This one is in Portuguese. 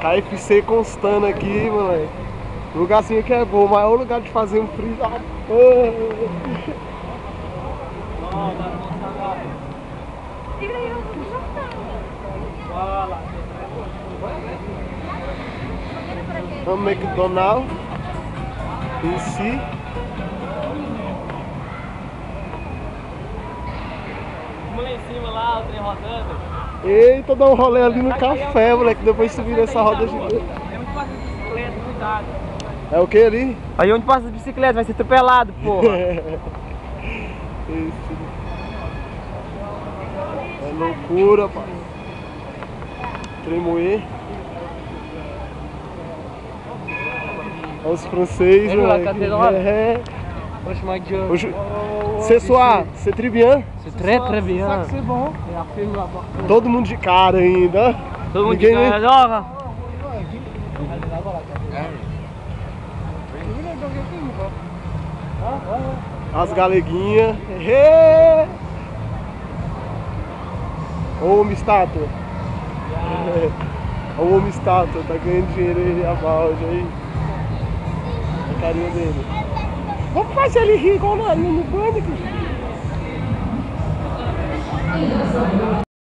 KFC constando aqui, moleque. Lugarzinho que é bom, o maior lugar de fazer um frio. O McDonald's em si. Vamos lá em cima lá, o trem rodando. Eita, dá um rolê ali no café, moleque. Depois subir nessa roda gigante. É onde passa a bicicleta, cuidado. É o que ali? Aí onde passa a bicicleta, vai ser atropelado, porra. Isso. É loucura, pai. Tremoer. Olha os franceses, moleque. C'est soir, c'est très bien. C'est très bien. C'est bon. Todo mundo de cara ainda. Todo mundo Ninguém de cara, As galeguinhas. Ô homem estátua. Ô homem estátua, tá ganhando dinheiro aí a balde aí. A carinha dele. Vamos fazer ele rir igual no Pânico.